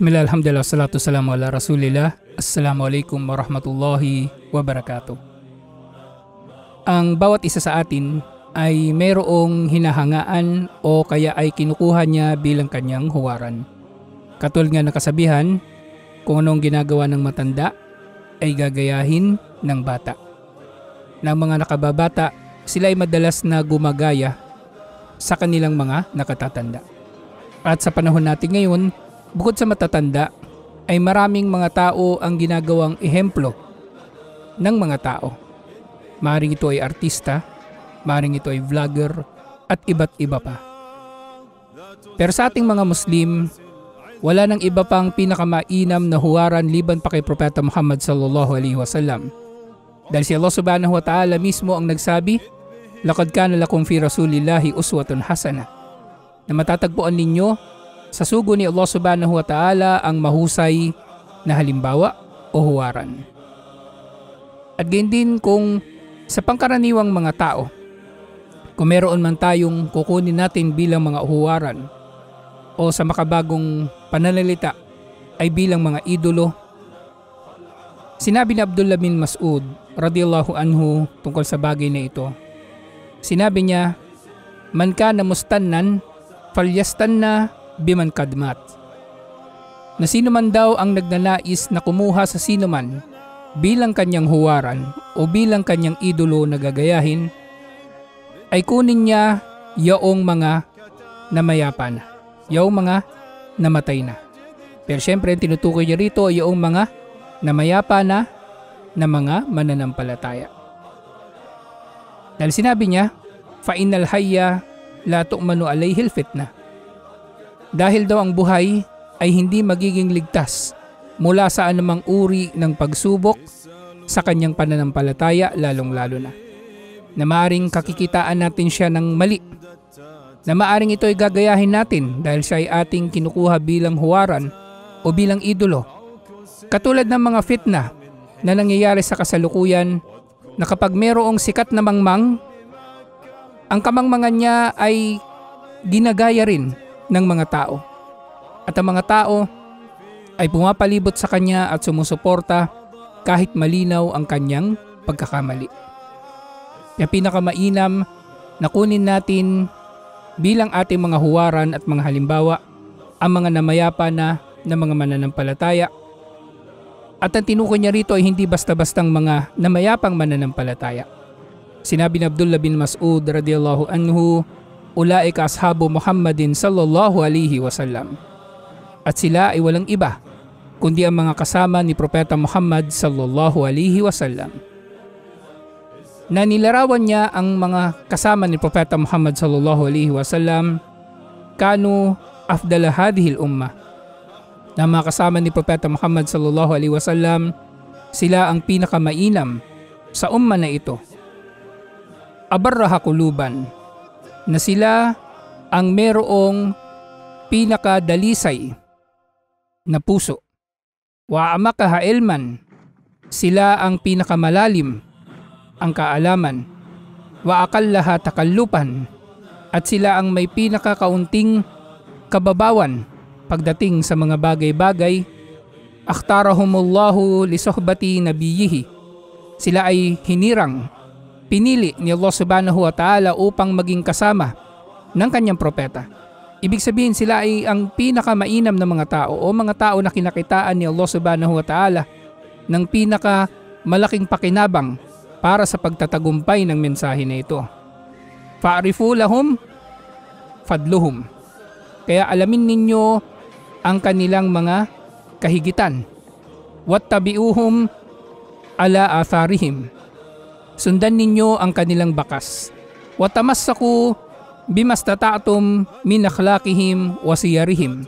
Bismillah, alhamdulillah, salatu salamu ala rasulillah. Assalamualaikum warahmatullahi wabarakatuh. Ang bawat isa sa atin ay mayroong hinahangaan o kaya ay kinukuha niya bilang kanyang huwaran. Katulad nga ng kasabihan, kung anong ginagawa ng matanda ay gagayahin ng bata. Ng mga nakababata, sila ay madalas na gumagaya sa kanilang mga nakatatanda. At sa panahon natin ngayon, bukod sa matatanda, ay maraming mga tao ang ginagawang ehemplo ng mga tao. Maaaring ito ay artista, maaaring ito ay vlogger, at iba't iba pa. Pero sa ating mga Muslim, wala nang iba pang pinakamainam na huwaran liban pa kay Propeta Muhammad sallallahu alaihi wasallam. Dahil si Allah subhanahu wa ta'ala mismo ang nagsabi, "Laqad kana lakum fi rasulillahi uswatun hasanah," na matatagpuan ninyo sa sugo ni Allah subhanahu wa ta'ala ang mahusay na halimbawa o huwaran. At gayon din kung sa pangkaraniwang mga tao, kung meron man tayong kukunin natin bilang mga huwaran o sa makabagong pananalita ay bilang mga idolo, sinabi ni Abdullah bin Mas'ud radiyallahu anhu tungkol sa bagay na ito. Sinabi niya, "Man kana mustannan falyastanna biman kadmat," na sino man daw ang nagnanais na kumuha sa sino man bilang kanyang huwaran o bilang kanyang idolo na gagayahin, ay kunin niya yaong mga namayapa na, yaong mga namatay na. Pero syempre tinutukoy niya rito yaong mga namayapa na mga mananampalataya. Dahil sinabi niya, "Fa innal hayya la tu'manu alayhil fitna." Dahil daw ang buhay ay hindi magiging ligtas mula sa anumang uri ng pagsubok sa kanyang pananampalataya, lalong-lalo na maaaring kakikitaan natin siya ng mali, na maaaring ito ay gagayahin natin dahil siya ay ating kinukuha bilang huwaran o bilang idolo. Katulad ng mga fitna na nangyayari sa kasalukuyan, na kapag mayroong sikat na mangmang, ang kamangmangan niya ay ginagaya rin ng mga tao. At ang mga tao ay pumapalibot sa kanya at sumusuporta kahit malinaw ang kanyang pagkakamali. Kaya pinakamainam na kunin natin bilang ating mga huwaran at mga halimbawa ang mga namayapa na mga mananampalataya. At ang tinukoy niya rito ay hindi basta-bastang mga namayapang mananampalataya. Sinabi ni Abdullah bin Mas'ud radiyallahu anhu, "Ulaika ashabu Muhammadin sallallahu alaihi wasallam." At sila ay walang iba kundi ang mga kasama ni Propeta Muhammad sallallahu alaihi wasallam. Na nilarawan niya ang mga kasama ni Propeta Muhammad sallallahu alaihi wasallam, kanu afdala hadhil ummah. Na mga kasama ni Propeta Muhammad sallallahu alaihi wasallam, sila ang pinakamainam sa umma na ito. Abarraha kuluban, na sila ang merong pinakadalisay na puso. Wa amakaha ilman, sila ang pinakamalalim ang kaalaman. Wa akallaha takallupan, at sila ang may pinakakaunting kababawan pagdating sa mga bagay-bagay. Akhtarahumullahu li suhbati nabiyhi, sila ay hinirang, pinili ni Allah subhanahu wa ta'ala upang maging kasama ng kanyang propeta. Ibig sabihin sila ay ang pinakamainam na mga tao o mga tao na kinakitaan ni Allah subhanahu wa ta'ala ng pinakamalaking pakinabang para sa pagtatagumpay ng mensahe na ito. Fa'rifu lahum fadluhum, kaya alamin ninyo ang kanilang mga kahigitan. Wattabi'uhum ala atharihim, sundan ninyo ang kanilang bakas. Watamassaku bimastata'tum min akhlaqihim wa siyarihim,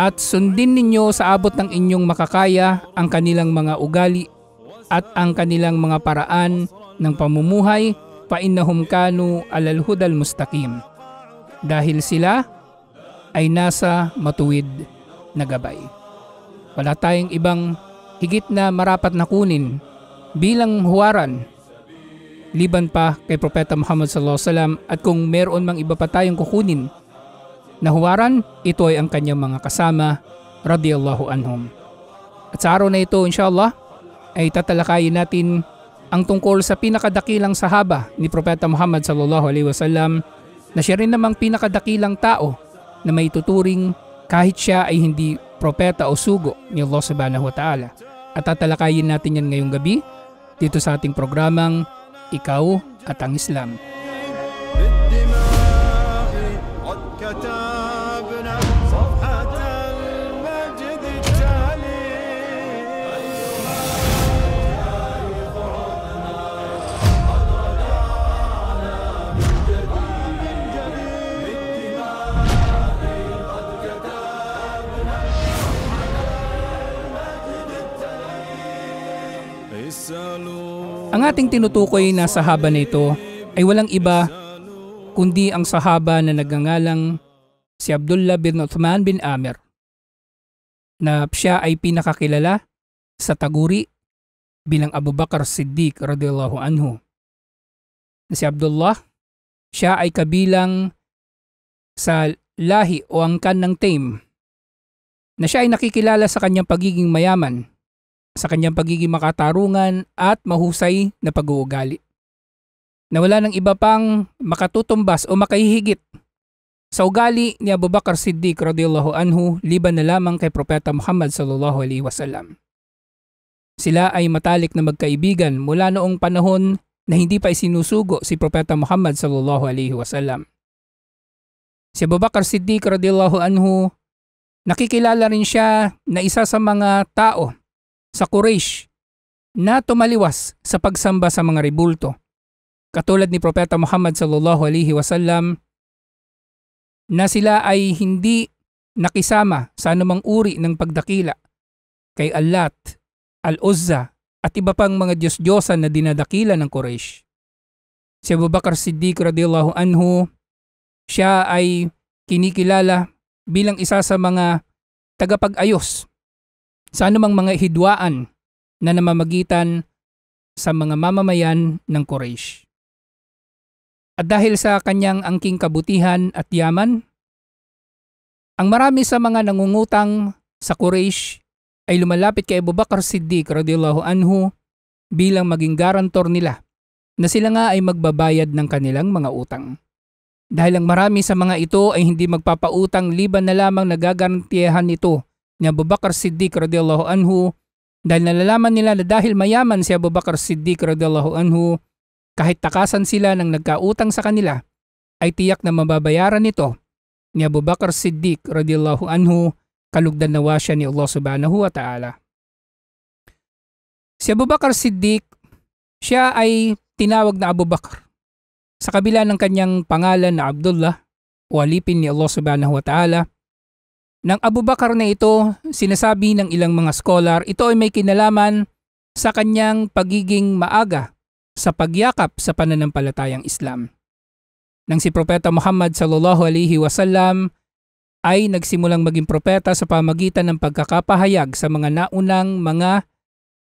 at sundin ninyo sa abot ng inyong makakaya ang kanilang mga ugali at ang kanilang mga paraan ng pamumuhay, fa innahum kanu alal hudal mustaqim, dahil sila ay nasa matuwid na gabay. Wala tayong ibang higit na marapat na kunin bilang huwaran liban pa kay Propeta Muhammad sallallahu alaihi wasallam. At kung meron mang iba pa tayong kukunin nahuwaran, ito ay ang kanyang mga kasama radiyallahu anhum. At sa araw na ito, inshallah, ay tatalakayin natin ang tungkol sa pinakadakilang sahaba ni Propeta Muhammad sallallahu alaihi wasallam, na siya rin namang pinakadakilang tao na may tuturing kahit siya ay hindi propeta o sugo ni Allah subhanahu wa ta'ala. At tatalakayin natin yan ngayong gabi dito sa ating programang Ikaw at ang Islam. Ang ating tinutukoy na sahaba na ito ay walang iba kundi ang sahaba na nagngangalang si Abdullah bin Uthman bin Amir, na siya ay pinakakilala sa taguri bilang Abu Bakr Siddiq radhiyallahu anhu. Na si Abdullah, siya ay kabilang sa lahi o angkan ng Taim, na siya ay nakikilala sa kanyang pagiging mayaman, sa kanyang pagiging makatarungan at mahusay na pag-uugali, na wala ng iba pang makatutumbas o makahihigit sa ugali ni Abu Bakr Siddiq radhiyallahu anhu liban na lamang kay Propeta Muhammad sallallahu alaihi wasallam. Sila ay matalik na magkaibigan mula noong panahon na hindi pa isinusugo si Propeta Muhammad sallallahu alaihi wasallam. Si Abu Bakr Siddiq radhiyallahu anhu, nakikilala rin siya na isa sa mga tao sa Quraysh na tumaliwas sa pagsamba sa mga ribulto, katulad ni Propeta Muhammad sallallahu alaihi wasallam, na sila ay hindi nakisama sa anumang uri ng pagdakila kay Allat, Al-Uzza at iba pang mga Diyos-Diyosan na dinadakila ng Quraysh. Si Abu Bakr Siddiq radhiyallahu anhu, siya ay kinikilala bilang isa sa mga tagapag-ayos sa anumang mga hidwaan na namamagitan sa mga mamamayan ng Quraysh. At dahil sa kanyang angking kabutihan at yaman, ang marami sa mga nangungutang sa Quraysh ay lumalapit kay Abu Bakr Siddiq radhiyallahu anhu bilang maging garantor nila na sila nga ay magbabayad ng kanilang mga utang. Dahil ang marami sa mga ito ay hindi magpapautang liban na lamang nagagarantiyahan ito ni Abu Bakr Siddiq radhiyallahu anhu, dahil nalalaman nila na dahil mayaman si Abu Bakr Siddiq radhiyallahu anhu, kahit takasan sila ng nagkautang sa kanila, ay tiyak na mababayaran nito ni Abu Bakr Siddiq radhiyallahu anhu, kalugdan nawa siya ni Allah subhanahu wa ta'ala. Si Abu Bakr Siddiq, siya ay tinawag na Abu Bakr sa kabila ng kanyang pangalan na Abdullah o alipin ni Allah subhanahu wa ta'ala. Nang Abu Bakr na ito, sinasabi ng ilang mga scholar, ito ay may kinalaman sa kanyang pagiging maaga sa pagyakap sa pananampalatayang Islam. Nang si Propeta Muhammad sallallahu alaihi wasallam ay nagsimulang maging propeta sa pamagitan ng pagkakapahayag sa mga naunang mga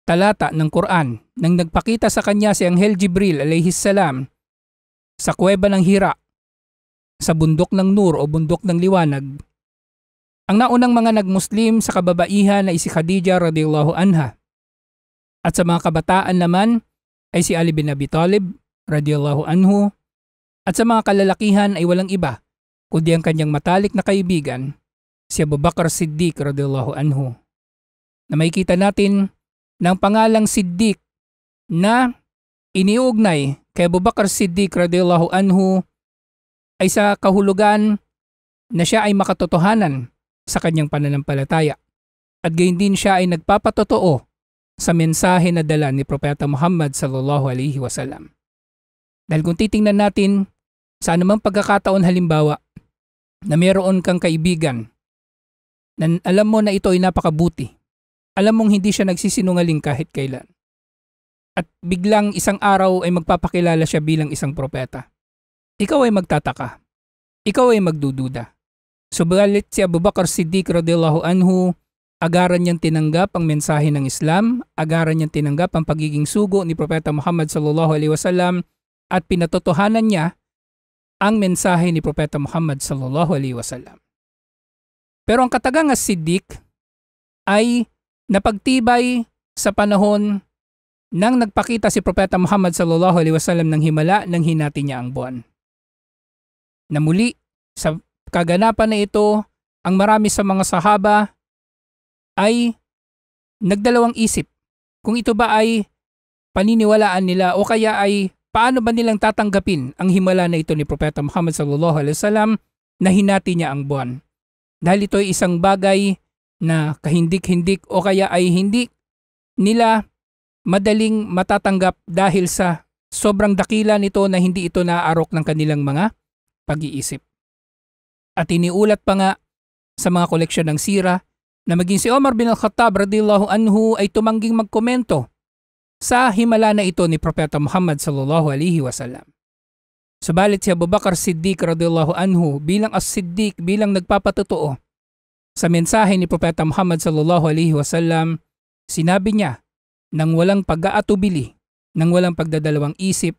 talata ng Quran, nang nagpakita sa kanya si Anghel Jibril alaihi salam sa kuweba ng Hira, sa bundok ng Nur o bundok ng liwanag. Ang naunang mga nagmuslim sa kababaihan ay si Khadija radhiyallahu anha. At sa mga kabataan naman ay si Ali bin Abi Talib radhiyallahu anhu. At sa mga kalalakihan ay walang iba kundi ang kanyang matalik na kaibigan, si Abu Bakr Siddiq radhiyallahu anhu. Na makikita natin ng pangalang Siddiq na iniugnay kay Abu Bakr Siddiq radhiyallahu anhu ay sa kahulugan na siya ay makatotohanan sa kanyang pananampalataya, at gayon din siya ay nagpapatotoo sa mensahe na dala ni Propeta Muhammad sallallahu alaihi wasallam. Dahil kung titingnan natin sa anumang pagkakataon, halimbawa na meron kang kaibigan na alam mo na ito ay napakabuti, alam mong hindi siya nagsisinungaling kahit kailan, at biglang isang araw ay magpapakilala siya bilang isang propeta, ikaw ay magtataka, ikaw ay magdududa. Subalit si Abu Bakr Siddiq radhiyallahu anhu, agaran niyang tinanggap ang mensahe ng Islam, agaran niyang tinanggap ang pagiging sugo ni Propeta Muhammad sallallahu alaihi wasallam, at pinatotohanan niya ang mensahe ni Propeta Muhammad sallallahu alaihi wasallam. Pero ang katagang as-Siddiq ay napagtibay sa panahon nang nagpakita si Propeta Muhammad sallallahu alaihi wasallam ng himala nang hinati niya ang buwan. Na muli, sa kaganapan na ito, ang marami sa mga sahaba ay nagdalawang isip kung ito ba ay paniniwalaan nila o kaya ay paano ba nilang tatanggapin ang himala na ito ni Propeta Muhammad sallallahu alaihi wasallam na hinati niya ang buwan. Dahil ito ay isang bagay na kahindik-hindik o kaya ay hindi nila madaling matatanggap dahil sa sobrang dakila nito na hindi ito naaarok ng kanilang mga pag-iisip. At iniulat pa nga sa mga koleksyon ng sira na maging si Omar bin al-Khattab radhiyallahu anhu ay tumangging magkomento sa himala na ito ni Propeta Muhammad sallallahu alaihi wasallam. Subalit si Abu Bakr Siddiq radhiyallahu anhu bilang as-Siddiq, bilang nagpapatotoo sa mensahe ni Propeta Muhammad sallallahu alaihi wasallam, sinabi niya nang walang pag-aatubili, nang walang pagdadalawang isip,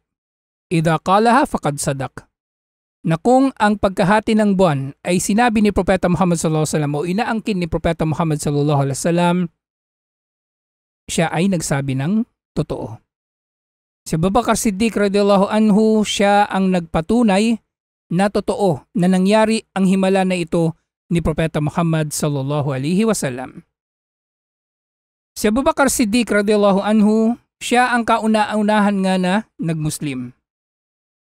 idha qalaha faqad sadaq. Na kung ang pagkahati ng buwan ay sinabi ni Propeta Muhammad sallallahu alaihi wasallam o inaangkin ni Propeta Muhammad sallallahu alaihi wasallam, siya ay nagsabi ng totoo. Si Abu Bakr Siddiq radhiyallahu anhu, siya ang nagpatunay na totoo na nangyari ang himala na ito ni Propeta Muhammad sallallahu alaihi wasallam. Si Abu Bakr Siddiq radhiyallahu anhu, siya ang kauna-unahan nga na nagmuslim.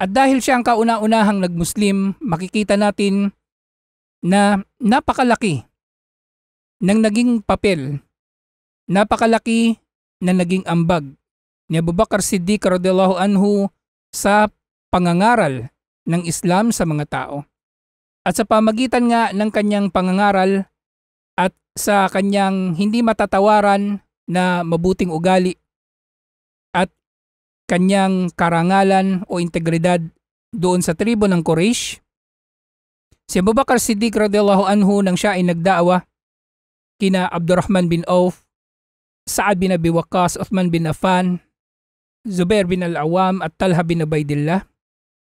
At dahil siya ang kauna-unahang nagmuslim, makikita natin na napakalaki ng naging papel, napakalaki na naging ambag ni Abu Bakr Siddiq radhiyallahu anhu sa pangangaral ng Islam sa mga tao. At sa pamagitan nga ng kanyang pangangaral at sa kanyang hindi matatawaran na mabuting ugali at kanyang karangalan o integridad doon sa tribo ng Quraysh, si Abu Bakr Siddiq radhiyallahu anhu nang siya ay nagdaawa kina Abdurrahman bin Auf, Sa'ad bin Abi Waqqas, Uthman bin Affan, Zubair bin Al-Awwam at Talha bin Ubaidillah,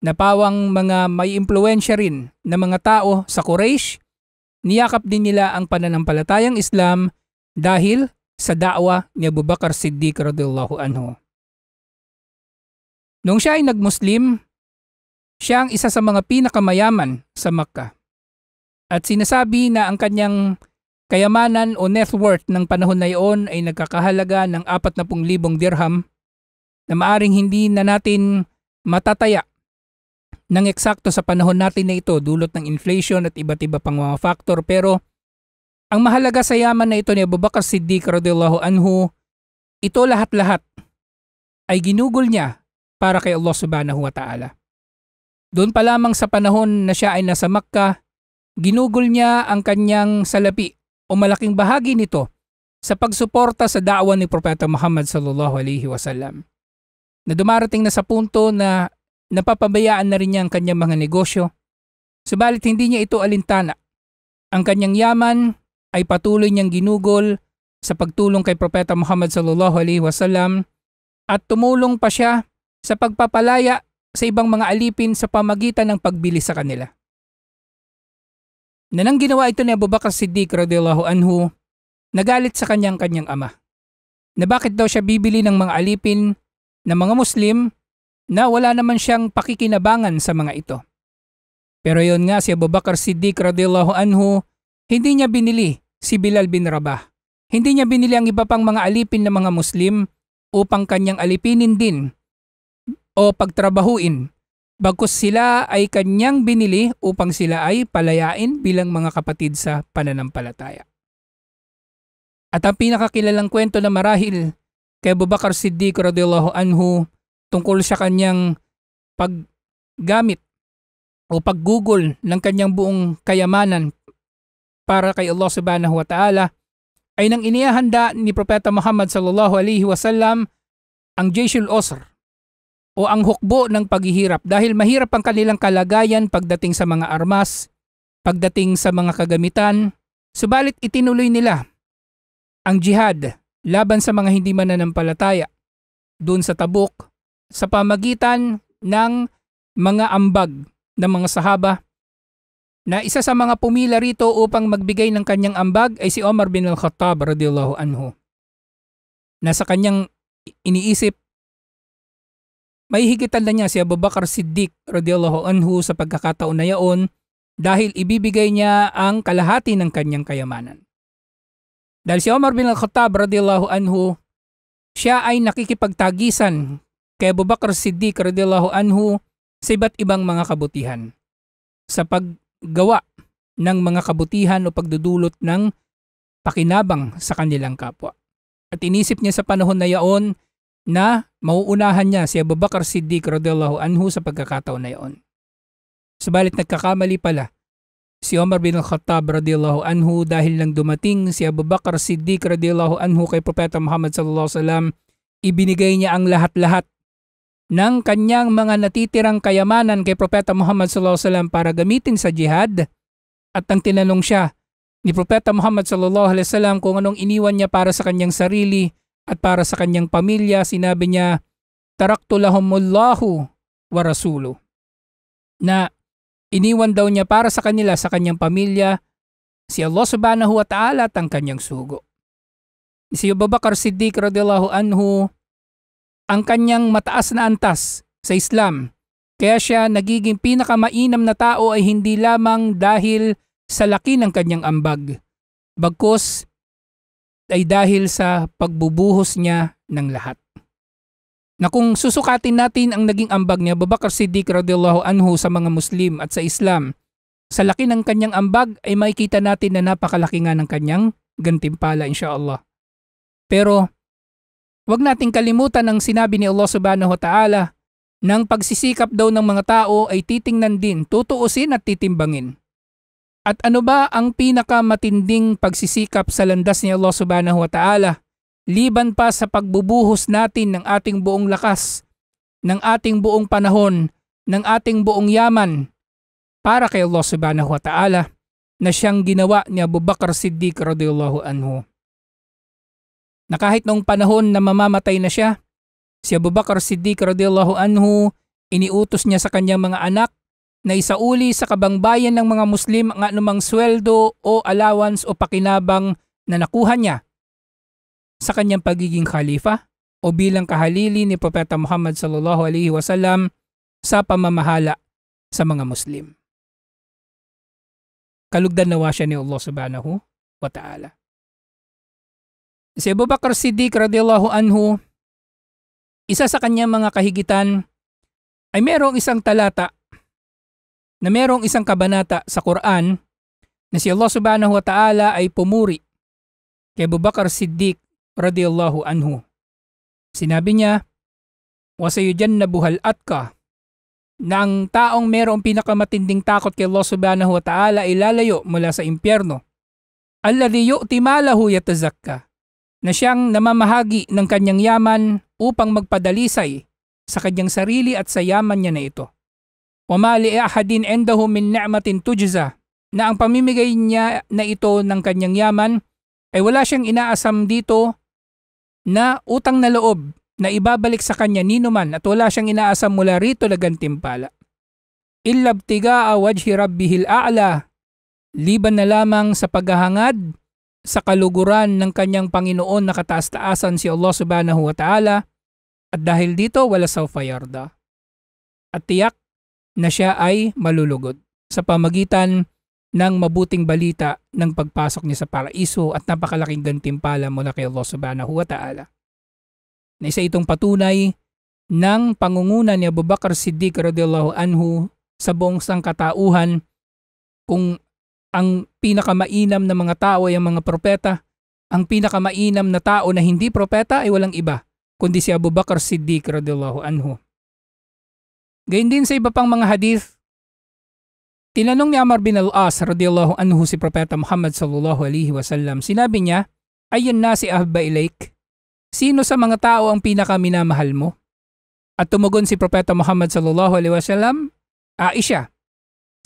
na pawang mga may impluwensya rin na mga tao sa Quraysh, niyakap din nila ang pananampalatayang Islam dahil sa da'wa ni Abu Bakr Siddiq radhiyallahu anhu. Nung siya ay nagmuslim, siya ang isa sa mga pinakamayaman sa Makkah. At sinasabi na ang kanyang kayamanan o net worth ng panahon na iyon ay nagkakahalaga ng 40,000 dirham na maaring hindi na natin matataya ng eksakto sa panahon natin na ito dulot ng inflation at iba't iba pang mga factor. Pero ang mahalaga sa yaman na ito ni Abu Bakr Siddiq radhiyallahu anhu, ito lahat-lahat ay ginugol niya para kay Allah subhanahu wa ta'ala. Doon pa lamang sa panahon na siya ay nasa Makkah, ginugol niya ang kanyang salapi o malaking bahagi nito sa pagsuporta sa da'wa ni Propeta Muhammad sallallahu alaihi wasallam. Na dumarating na sa punto na napapabayaan na rin niya ang kanyang mga negosyo, subalit hindi niya ito alintana. Ang kanyang yaman ay patuloy niyang ginugol sa pagtulong kay Propeta Muhammad sallallahu alaihi wasallam at tumulong pa siya sa pagpapalaya sa ibang mga alipin sa pamagitan ng pagbili sa kanila. Na nang ginawa ito ni Abu Bakr Siddiq radhiyallahu anhu, nagalit sa kanyang ama na bakit daw siya bibili ng mga alipin na mga Muslim na wala naman siyang pakikinabangan sa mga ito. Pero yon nga, si Abu Bakr Siddiq radhiyallahu anhu, hindi niya binili si Bilal bin Rabah. Hindi niya binili ang iba pang mga alipin ng mga Muslim upang kanyang alipinin din o pagtrabahuin. Bagkus sila ay kanyang binili upang sila ay palayain bilang mga kapatid sa pananampalataya. At ang pinakakilalang kwento na marahil kay Abu Bakr Siddiq radhiyallahu anhu tungkol sa kanyang paggamit o paggugol ng kanyang buong kayamanan para kay Allah subhanahu wa ta'ala ay nang inihanda ni Propeta Muhammad sallallahu alaihi wasallam ang Jayshul Usr o ang hukbo ng paghihirap dahil mahirap ang kanilang kalagayan pagdating sa mga armas, pagdating sa mga kagamitan, subalit itinuloy nila ang jihad laban sa mga hindi mananampalataya doon sa Tabuk sa pamagitan ng mga ambag ng mga sahaba na isa sa mga pumila rito upang magbigay ng kanyang ambag ay si Omar bin al-Khattab radiyallahu anhu. Na sa kanyang iniisip, may higitan na niya si Abu Bakr Siddiq radiyallahu anhu sa pagkakataon na yaon dahil ibibigay niya ang kalahati ng kanyang kayamanan. Dahil si Omar bin al-Khattab radiyallahu anhu, siya ay nakikipagtagisan kay Abu Bakr Siddiq radiyallahu anhu sa iba't ibang mga kabutihan. Sa paggawa ng mga kabutihan o pagdudulot ng pakinabang sa kanilang kapwa. At inisip niya sa panahon na yaon na mauunahan niya si Abu Bakr Siddiq radiyallahu anhu sa pagkakataon na yaon. Subalit nagkakamali pala si Omar bin al-Khattab radiyallahu anhu dahil nang dumating si Abu Bakr Siddiq radiyallahu anhu kay Propeta Muhammad sallallahu alaihi wasallam, ibinigay niya ang lahat-lahat ng kanyang mga natitirang kayamanan kay Propeta Muhammad sallallahu alaihi wasallam para gamitin sa jihad. At ang tinanong siya ni Propeta Muhammad sallallahu alaihi wasallam kung anong iniwan niya para sa kanyang sarili at para sa kanyang pamilya, sinabi niya, "Taraktu lahumullahu wa rasuluhu." Na iniwan daw niya para sa kanila, sa kanyang pamilya, si Allah subhanahu wa ta'ala at ang kanyang sugo. Si Abu Bakr Siddiq radiyallahu anhu, ang kanyang mataas na antas sa Islam, kaya siya nagiging pinakamainam na tao ay hindi lamang dahil sa laki ng kanyang ambag, bagkus ay dahil sa pagbubuhos niya ng lahat. Na kung susukatin natin ang naging ambag ni Abu Bakr Siddiq radiyallahu anhu sa mga Muslim at sa Islam, sa laki ng kanyang ambag ay makikita natin na napakalaki nga ng kanyang gantimpala insyaAllah. Pero huwag nating kalimutan ang sinabi ni Allah subhanahu wa ta'ala ng pagsisikap daw ng mga tao ay titingnan din, tutuusin at titimbangin. At ano ba ang pinakamatinding pagsisikap sa landas ni Allah subhanahu wa ta'ala? Liban pa sa pagbubuhos natin ng ating buong lakas, ng ating buong panahon, ng ating buong yaman para kay Allah subhanahu wa ta'ala na siyang ginawa ni Abu Bakr Siddiq radiyallahu anhu. Na kahit noong panahon na mamamatay na siya, si Abu Bakr Siddiq radiyallahu anhu, iniutos niya sa kanyang mga anak na isauli sa kabangbayan ng mga Muslim ang anumang sweldo o allowance o pakinabang na nakuha niya sa kanyang pagiging khalifa o bilang kahalili ni Propeta Muhammad sallallahu alaihi wasallam sa pamamahala sa mga Muslim. Kalugdan nawa siya ni Allah subhanahu wa ta'ala. Si Abu Bakr Siddiq radiyallahu anhu, isa sa kanyang mga kahigitan ay merong isang talata na merong isang kabanata sa Quran na si Allah subhanahu wa ta'ala ay pumuri kay Abu Bakr Siddiq radiyallahu anhu. Sinabi niya, "Wasayujannabuhal atka," na ang taong merong pinakamatinding takot kay Allah subhanahu wa ta'ala ay lalayo mula sa impyerno. "Alladhi yu'ti malahu yatazakka," na siyang namamahagi ng kanyang yaman upang magpadalisay sa kanyang sarili at sa yaman niya na ito. "Wa ma li ahadin indahu min ni'matin tujza," na ang pamimigay niya na ito ng kanyang yaman ay wala siyang inaasam dito na utang na loob na ibabalik sa kanya ninuman at wala siyang inaasam mula rito na gantimpala. "Illa ibtigaa wajhi rabbihil a'la," liban na lamang sa paghahangad sa kaluguran ng kanyang Panginoon na kataas-taasan si Allah subhanahu wa ta'ala, at dahil dito wala sawfa yarda. At tiyak na siya ay malulugod sa pamagitan ng mabuting balita ng pagpasok niya sa paraiso at napakalaking gantimpala mula kay Allah subhanahu wa ta'ala. Na isa itong patunay ng pangunguna ni Abu Bakr Siddiq radiyallahu anhu sa buong sangkatauhan, kung ang pinakamainam na mga tao ay ang mga propeta, ang pinakamainam na tao na hindi propeta ay walang iba kundi si Abu Bakr Siddiq radiyallahu anhu. Gayun din sa iba pang mga hadith, tinanong ni Amr bin al-As radiyallahu anhu si Propeta Muhammad sallallahu alaihi wasallam. Sinabi niya, "Ayyun nasi ahabba ilaik?" Sino sa mga tao ang pinakaminamahal mo? At tumugon si Propeta Muhammad sallallahu alaihi wasallam, "Aisha."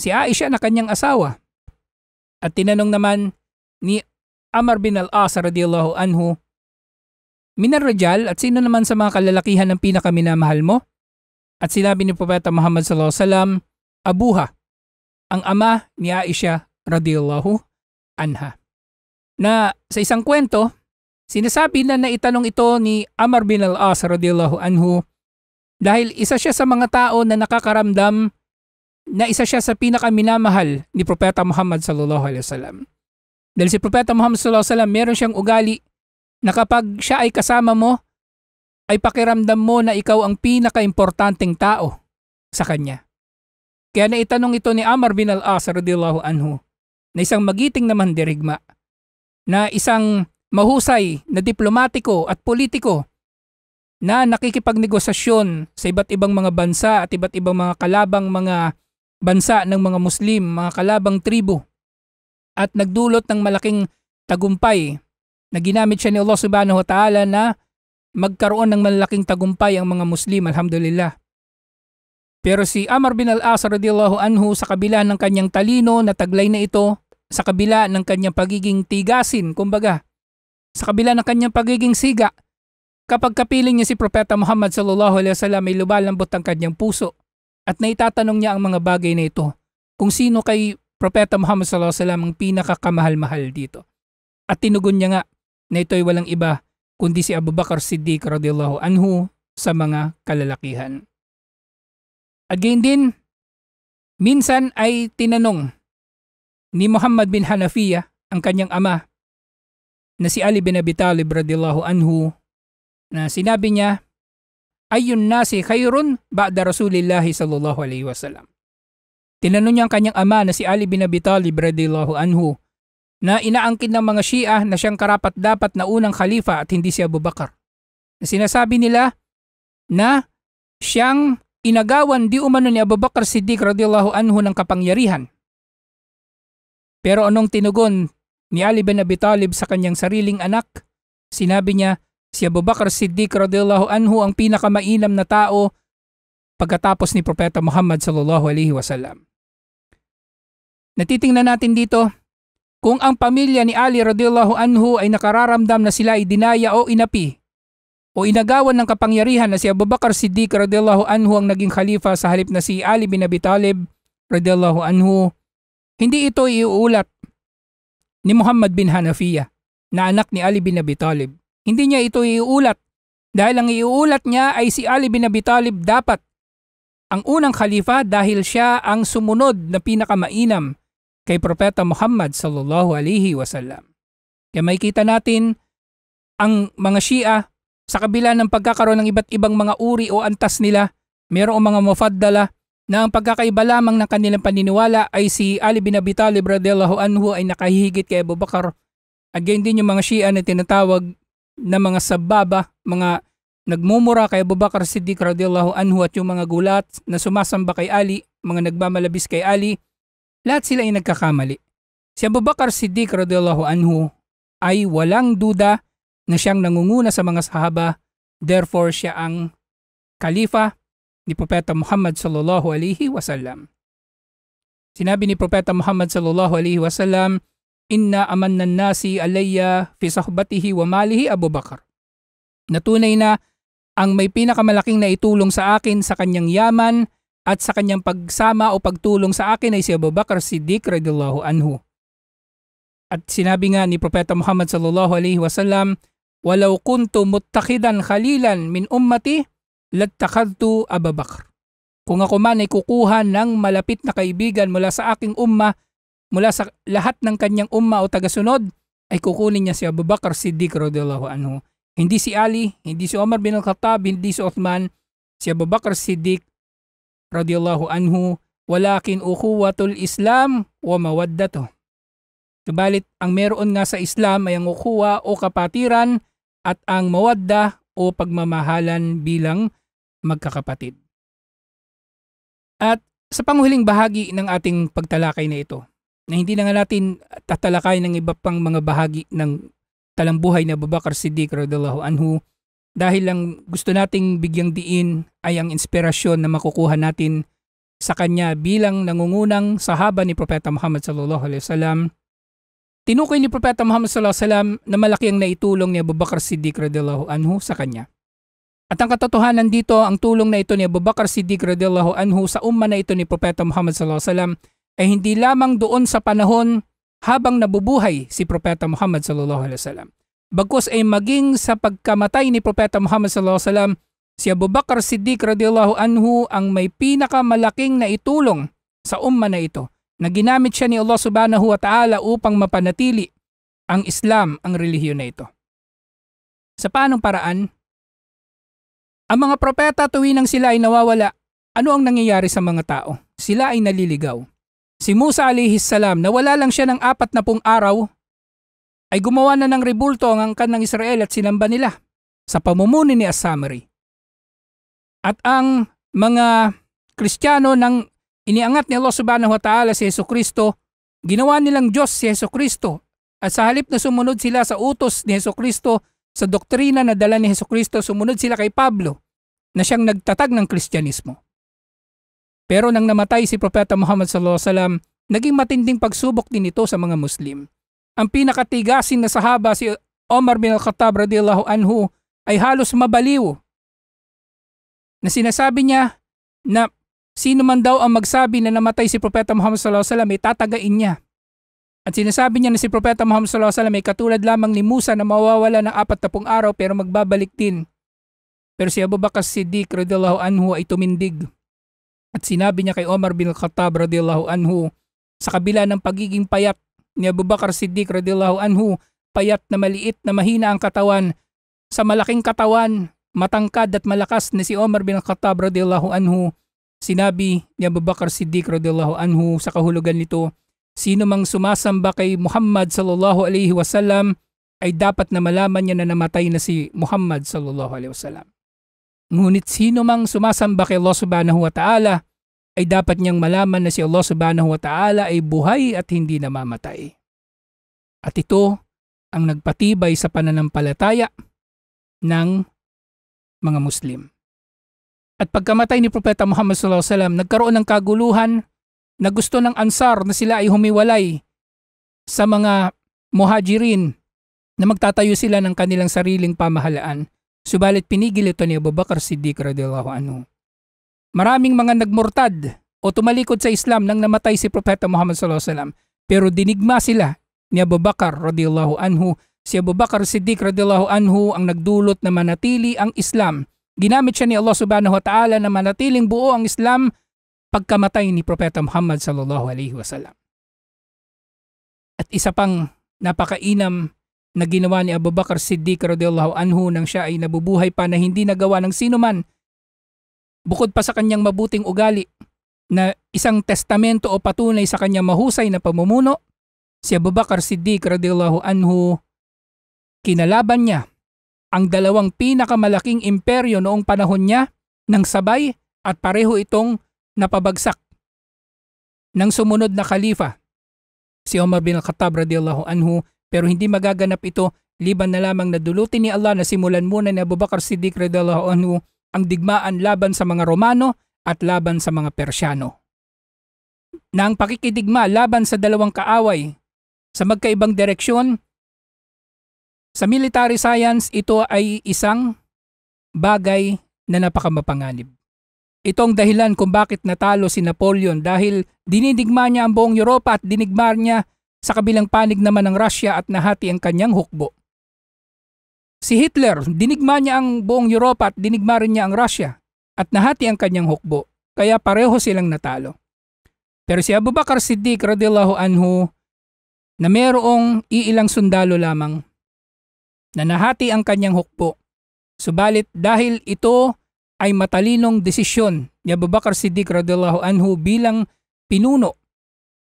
Si Aisha na kanyang asawa. At tinanong naman ni Amr bin al-As radiyallahu anhu, "Minar rijal, at sino naman sa mga kalalakihan ang pinakaminamahal mo?" At sinabi ni Propeta Muhammad sallallahu alaihi wasallam, "Abuha." ang ama ni Aisha radhiyallahu anha. Na sa isang kwento, sinasabi na naitanong ito ni Amr bin al-As radhiyallahu anhu dahil isa siya sa mga tao na nakakaramdam na isa siya sa pinakaminamahal ni Propeta Muhammad sallallahu alaihi wasallam. Dahil si Propeta Muhammad sallallahu alaihi wasallam meron siyang ugali na kapag siya ay kasama mo, ay pakiramdam mo na ikaw ang pinaka-importanteng tao sa kanya. Kaya naitanong ito ni Amr bin al-As radhiyallahu anhu na isang magiting na mandirigma, na isang mahusay na diplomatiko at politiko na nakikipagnegosasyon sa iba't ibang mga bansa at iba't ibang mga kalabang mga bansa ng mga Muslim, mga kalabang tribo, at nagdulot ng malaking tagumpay na ginamit siya ni Allah subhanahu wa ta'ala na magkaroon ng malaking tagumpay ang mga Muslim, alhamdulillah. Pero si Amr bin al-As radhiyallahu anhu, sa kabila ng kanyang talino na taglay na ito, sa kabila ng kanyang pagiging tigasin, kumbaga, sa kabila ng kanyang pagiging siga, kapag kapiling niya si Propeta Muhammad sallallahu alaihi wasallam ay lumalambot ang kanyang puso at naitatanong niya ang mga bagay na ito, kung sino kay Propeta Muhammad sallallahu alaihi wasallam ang pinakakamahal-mahal dito. At tinugon niya nga na ito ay walang iba kundi si Abu Bakr Siddiq radhiyallahu anhu sa mga kalalakihan. At gayon din, minsan ay tinanong ni Muhammad bin Hanafiya ang kanyang ama na si Ali bin Abi Talib radhiyallahu anhu, na sinabi niya, "Ayyun nasi khairun ba'da Rasulillahi sallallahu alaihi wasallam." Tinanong niya ang kanyang ama na si Ali bin Abi Talib radhiyallahu anhu, na inaangkin ng mga Shia na siyang karapat-dapat na unang khalifa at hindi si Abu Bakr. Na sinasabi nila na siyang inagawan di umano ni Abu Bakr Siddiq radhiyallahu anhu ng kapangyarihan. Pero anong tinugon ni Ali bin Abi Talib sa kanyang sariling anak? Sinabi niya, si Abu Bakr Siddiq radhiyallahu anhu ang pinakamainam na tao pagkatapos ni Propeta Muhammad sallallahu alaihi wasallam. Natitingnan natin dito, kung ang pamilya ni Ali radhiyallahu anhu ay nakararamdam na sila ay dinaya o inapi o inagawan ng kapangyarihan na si Abu Bakr Siddiq radhiyallahu anhu ang naging khalifa sa halip na si Ali bin Abi Talib radhiyallahu anhu, hindi ito iuulat ni Muhammad bin Hanafiya na anak ni Ali bin Abi Talib. Hindi niya ito iuulat dahil ang iuulat niya ay si Ali bin Abi Talib dapat ang unang khalifa dahil siya ang sumunod na pinakamainam kay Propeta Muhammad sallallahu alaihi wasallam. Kaya makikita natin ang mga Shia sa kabila ng pagkakaroon ng iba't ibang mga uri o antas nila, mayroong mga mufaddala na ang pagkakaiba lamang ng kanilang paniniwala ay si Ali bin Abi Talib radhiyallahu anhu ay nakahihigit kay Abu Bakr. At gayon din yung mga Shia na tinatawag na mga sababa, mga nagmumura kay Abu Bakr Siddiq radhiyallahu anhu at yung mga gulat na sumasamba kay Ali, mga nagmamalabis kay Ali, lahat sila ay nagkakamali. Si Abu Bakr Siddiq radhiyallahu anhu ay walang duda na siyang nangunguna sa mga sahaba, therefore siya ang khalifa ni Propeta Muhammad sallallahu alaihi wasallam. Sinabi ni Propeta Muhammad sallallahu alaihi wasallam, "Inna amanna nasi alayya fi sahbatihi wa malihi Abu Bakr." Natunay na ang may pinakamalaking naitulong sa akin sa kanyang yaman at sa kanyang pagsama o pagtulong sa akin ay si Abu Bakr Siddiq radhiyallahu anhu. At sinabi nga ni Propeta Muhammad sallallahu alaihi wasallam, "Walau kuntu muttakhidan khalilan min ummati, lattakhadtu Abu Bakr." Kung ako man ay kukuha ng malapit na kaibigan mula sa aking umma, mula sa lahat ng kanyang umma o tagasunod, ay kukunin niya si Abu Bakr Siddiq radhiyallahu anhu. Hindi si Ali, hindi si Umar bin al-Khattab, hindi si Uthman, si Abu Bakr Siddiq radhiyallahu anhu, walakin ukhuwatul Islam wa mawaddatuh. Subalit ang meron nga sa Islam ay ang ukhuwa o kapatiran at ang mawadda o pagmamahalan bilang magkakapatid. At sa panghuling bahagi ng ating pagtalakay na ito, na hindi na nga natin tatalakay ng iba pang mga bahagi ng talambuhay na Abu Bakr Siddiq radhiyallahu anhu, dahil lang gusto nating bigyang diin ay ang inspirasyon na makukuha natin sa kanya bilang nangungunang sahaba ni Propeta Muhammad sallallahu alaihi wasallam. Tinukoy ni Propeta Muhammad sallallahu alaihi wasallam na malaki ang naitulong ni Abu Bakr Siddiq radhiyallahu anhu sa kanya. At ang katotohanan dito, ang tulong na ito ni Abu Bakr Siddiq radhiyallahu anhu sa umma na ito ni Propeta Muhammad sallallahu alaihi wasallam ay hindi lamang doon sa panahon habang nabubuhay si Propeta Muhammad sallallahu alaihi wasallam. Bagkus ay maging sa pagkamatay ni Propeta Muhammad sallallahu alaihi wasallam, si Abu Bakar Siddiq radhiyallahu anhu ang may pinakamalaking na itulong sa umma na ito, na ginamit siya ni Allah subhanahu wa ta'ala upang mapanatili ang Islam, ang relihiyon na ito. Sa paanong paraan? Ang mga propeta tuwinang sila ay nawawala, ano ang nangyayari sa mga tao? Sila ay naliligaw. Si Musa alayhis salam, nawala lang siya ng 40 araw, ay gumawa na ng rebulto ang angkan ng Israel at sinamba nila sa pamumuno ni As-Samiri. At ang mga Kristiyano ng iniangat ni Allah subhanahu wa ta'ala si Jesucristo, ginawa nilang Diyos si Jesucristo. At sa halip na sumunod sila sa utos ni Jesucristo, sa doktrina na dala ni Jesucristo, sumunod sila kay Pablo na siyang nagtatag ng Kristyanismo. Pero nang namatay si Propeta Muhammad sallallahu alaihi wasallam, naging matinding pagsubok din ito sa mga Muslim. Ang pinakatigasin na sahaba, si Omar bin Al-Khattab radhiyallahu anhu, ay halos mabaliw. Na sinasabi niya na sino man daw ang magsabi na namatay si Propeta Muhammad sallallahu alaihi wasallam ay tatagain niya. At sinasabi niya na si Propeta Muhammad sallallahu alaihi wasallam ay katulad lamang ni Musa na mawawala ng 40 araw pero magbabalik din. Pero si Abu Bakar Siddiq radhiyallahu anhu ay tumindig. At sinabi niya kay Omar bin Khattab radhiyallahu anhu, sa kabila ng pagiging payat ni Abu Bakar Siddiq radhiyallahu anhu, payat na maliit na mahina ang katawan, sa malaking katawan, matangkad at malakas na si Omar bin Khattab radhiyallahu anhu, sinabi ni Abu Bakar Siddiq radhiyallahu anhu sa kahulugan nito, sino mang sumasamba kay Muhammad sallallahu alaihi wasallam ay dapat na malaman niya na namatay na si Muhammad sallallahu alaihi wasallam. Ngunit sino mang sumasamba kay Allah subhanahu wa ta'ala ay dapat niyang malaman na si Allah subhanahu wa ta'ala ay buhay at hindi namamatay. At ito ang nagpatibay sa pananampalataya ng mga Muslim. At pagkamatay ni Propeta Muhammad sallallahu alaihi wasallam, nagkaroon ng kaguluhan na gusto ng Ansar na sila ay humiwalay sa mga Muhajirin na magtatayo sila ng kanilang sariling pamahalaan. Subalit pinigil ito ni Abu Bakar Siddiq radhiyallahu anhu. Maraming mga nagmurtad o tumalikod sa Islam nang namatay si Propeta Muhammad sallallahu alaihi wasallam, pero dinigma sila ni Abu Bakar radhiyallahu anhu. Si Abu Bakar Siddiq radhiyallahu anhu ang nagdulot na manatili ang Islam. Ginamit siya ni Allah subhanahu wa ta'ala na manatiling buo ang Islam pagkamatay ni Propeta Muhammad sallallahu alaihi wasallam. At isa pang napakainam na ginawa ni Abu Bakar Siddiq radhiyallahu anhu nang siya ay nabubuhay pa na hindi nagawa ng sinuman, bukod pa sa kanyang mabuting ugali na isang testamento o patunay sa kanyang mahusay na pamumuno, si Abu Bakar Siddiq radhiyallahu anhu, kinalaban niya ang dalawang pinakamalaking imperyo noong panahon niya ng sabay at pareho itong napabagsak ng sumunod na khalifa, si Omar bin Khattab radhiyallahu anhu, pero hindi magaganap ito liban na lamang na dulutin ni Allah na simulan muna ni Abu Bakar Siddiq radhiyallahu anhu ang digmaan laban sa mga Romano at laban sa mga Persyano. Na ang pakikidigma laban sa dalawang kaaway sa magkaibang direksyon, sa military science, ito ay isang bagay na napakamapanganib. Ito ang dahilan kung bakit natalo si Napoleon, dahil dinidigma niya ang buong Europa at dinigma niya sa kabilang panig naman ng Russia at nahati ang kanyang hukbo. Si Hitler, dinigma niya ang buong Europa at dinigma rin niya ang Russia at nahati ang kanyang hukbo. Kaya pareho silang natalo. Pero si Abu Bakar Siddiq radhiyallahu anhu, na mayroong iilang sundalo lamang na nahati ang kanyang hukbo. Subalit dahil ito ay matalinong desisyon ni Abu Bakar Siddiq radhiyallahu anhu bilang pinuno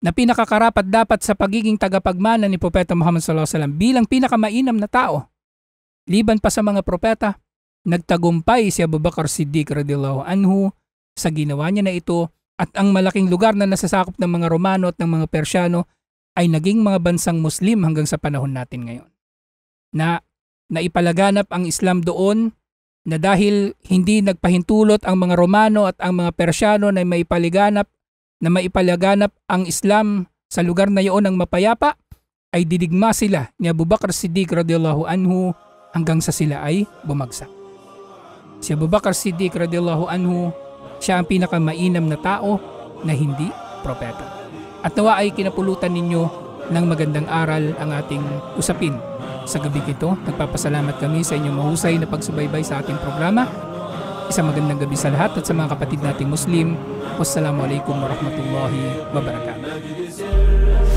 na pinakakarapat dapat sa pagiging tagapagmana ni Propeta Muhammad sallallahu alaihi wasallam, bilang pinakamainam na tao, liban pa sa mga propeta, nagtagumpay si Abu Bakar Siddiq radhiyallahu anhu sa ginawa niya na ito, at ang malaking lugar na nasasakop ng mga Romano at ng mga Persyano ay naging mga bansang Muslim hanggang sa panahon natin ngayon. Na naipalaganap ang Islam doon, na dahil hindi nagpahintulot ang mga Romano at ang mga Persyano na maipalaganap ang Islam sa lugar na iyon ng mapayapa, ay didigma sila ni Abu Bakar Siddiq radhiyallahu anhu hanggang sa sila ay bumagsak. Si Abu Bakar Siddiq radhiyallahu anhu, siya ang pinakamainam na tao na hindi propeta. At nawa ay kinapulutan ninyo ng magandang aral ang ating usapin. Sa gabi ito, nagpapasalamat kami sa inyong mahusay na pagsubaybay sa ating programa. Isang magandang gabi sa lahat at sa mga kapatid nating Muslim. Wassalamualaikum warahmatullahi wabarakatuh.